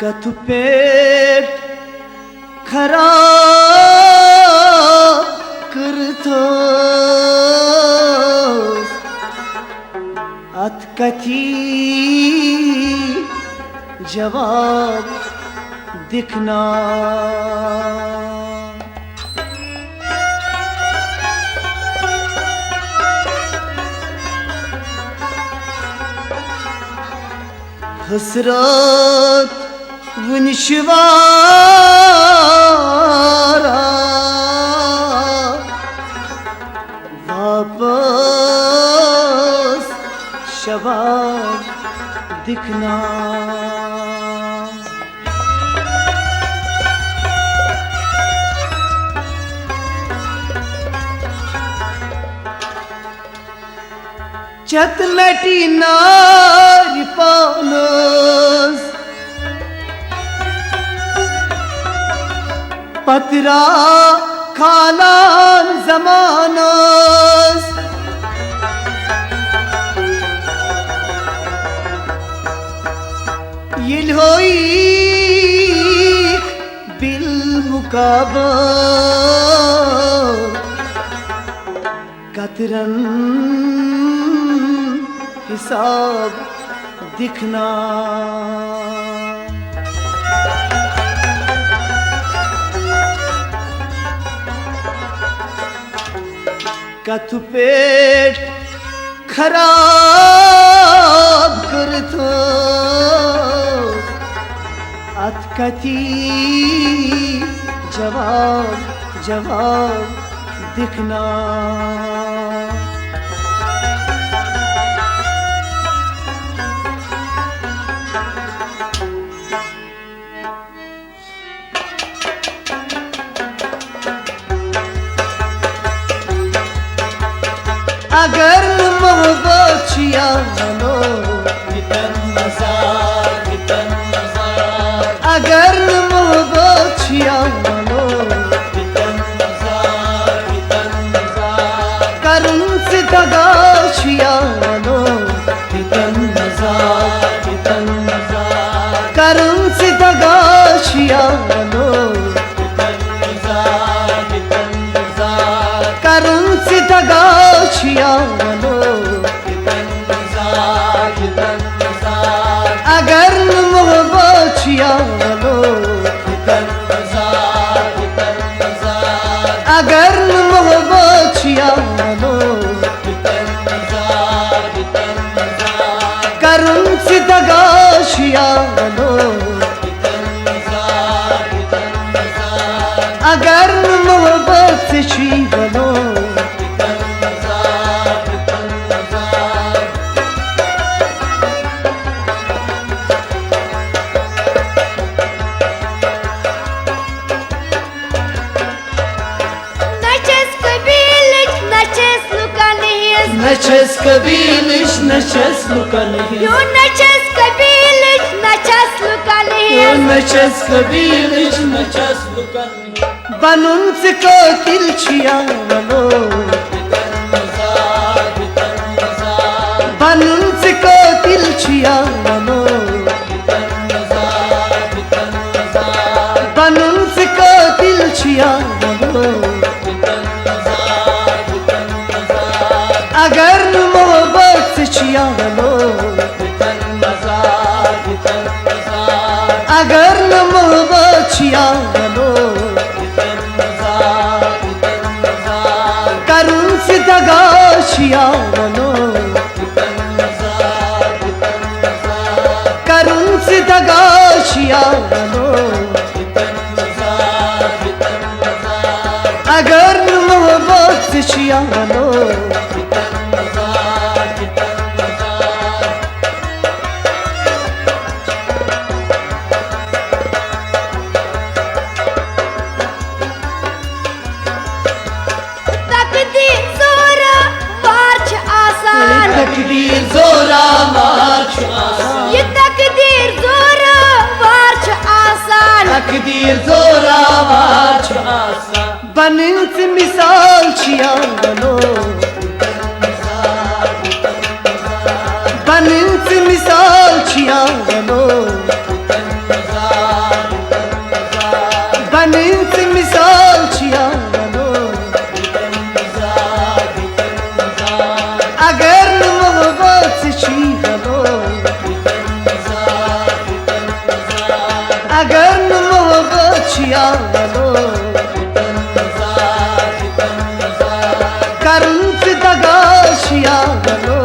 कथु पेट खराब करथोस अथ कथी जवाब दिखना। हसरत वंशवारा वापस शबाब दिखना। चतलटी नारी पानस पतरा खालान जमानस येल होई बिल मुकाबा कतरन हिसाब दिखना। कथु पेट खराब करथो अथ कथी जवाब दिखना। अगर मोहब्बत छियानो अगर मोहब्बत छियानो करुण से दगा छियानो करुण से दगा छियानो करुण से दगा छियानो अगर मोहब्बत छियानो अगर मोहब्बत छियानो करुण से दगा छियानो अगर मोहब्बत से छियानो नचस कबीलिश नचस लुकलिश यो नचस कबीलिश नचस लुकलिश नचस कबीलिश नचस लुकलिश बनून से कोतिल छियानो बनून से कोतिल छियानो बनून से कोतिल छियानो अगर मोहब्बत से छियानो अगर मोहब्बत छियानो करुण से दगा छियानो करुण से दगा छियानो अगर मोहब्बत से छियानो तकदीर जोरा मार्च आसान ये तकदीर जोरा मार्च आसान तकदीर जोरा मार्च आसान बनून से मिसाल छियानो बनून से मिसाल छियानो अगर न मोहब्बत यारो करम से दगाश यारो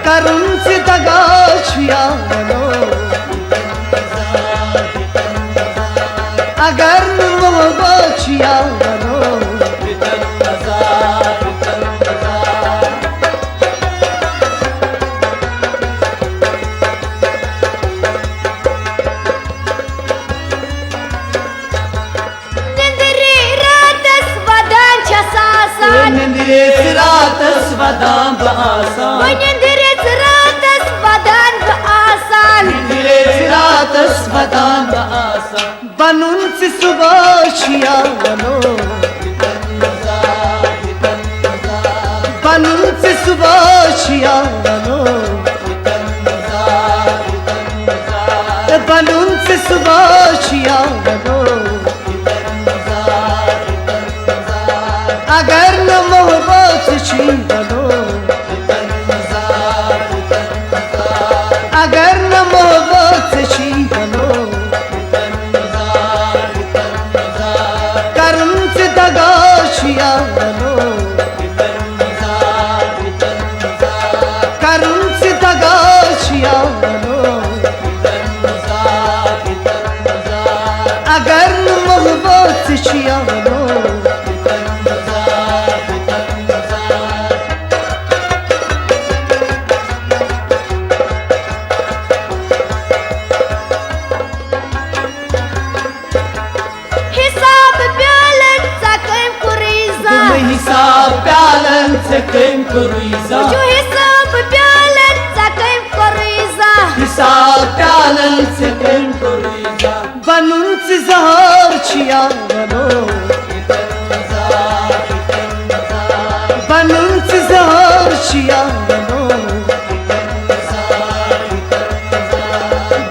करम से दगाश यारो अगर न मोहब्बत यारो रातस वदान बआसान वनिंदिरेस रातस वदान बआसान रातस वदान बआसान बनून से सुबह यारो बनून से सुबह यारो बनून से सुबह यारो अगर न मोहब्बत छीनो अगर न मोहब्बत छीनो करम से दगाश यारो करम से दगाश यारो अगर न मोहब्बत छीनो Sakın kuruyza Ucu hesap pialan sakın koruyza Hisab talan sakın kuruyza बनून से जहर यारो बनून से जहर यारो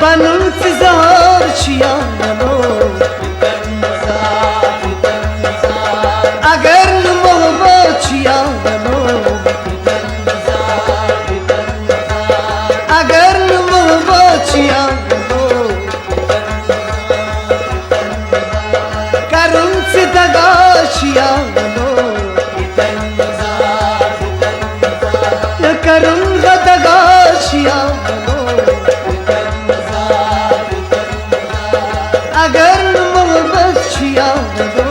बनून से जहर यारो अगर न मोहब्बत यारो अगर न मोहब्बत यारो करम से दगाश यारो करम का दगाश यारो अगर न मोहब्बत यारो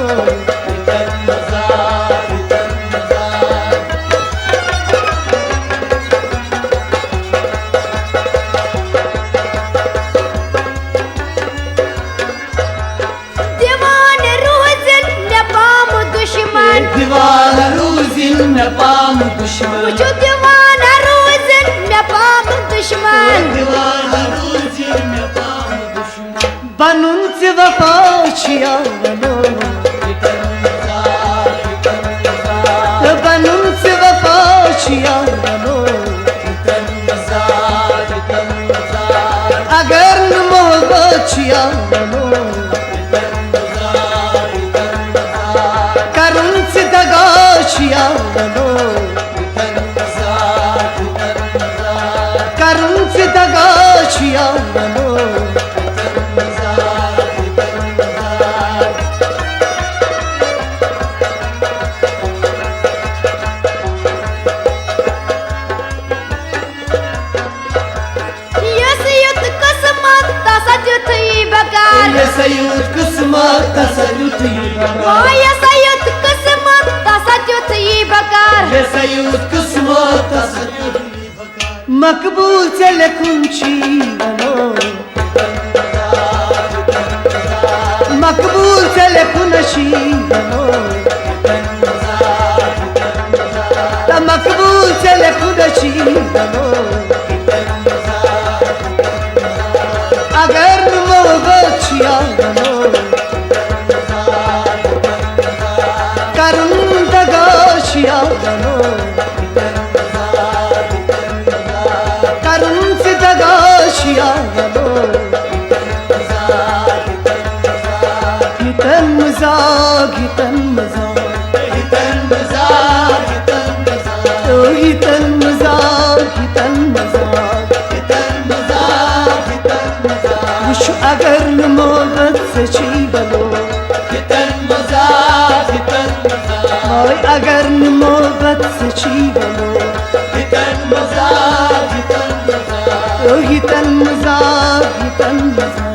दीवाना रोज़िन में पाम दुश्मन Ucu dीवाना रोज़िन में पाम दुश्मन दीवाना रोज़िन में पाम दुश्मन बनून से वफा यारो बनून से वफा यारो अगर न मोहब्बत यारो करम से दगाश यारो करम से दगाश यारो ये सयूद किस्मत तसल्लुत ही बकार ये सयूद किस्मत तसल्लुत ही बकार ये सयूद किस्मत तसल्लुत ही बकार मकबूल से लखुंची बनो मकबूल से लखुनशी बनो मकबूल से लखुनशी बनो अगर न मोहब्बत यारो करम दगाश यारो करम से दगाश यारो हितन मजाक हितन मजाक हितन मजाक हितन मजाक हितन मजाक हितन मजाक हितन मजाक से ची बलो हितन मजाक हितन मजाक ओए अगर मोहब्बत से ची बलो हितन मजाक हितन मजाक ओ हितन मजाक हितन मजाक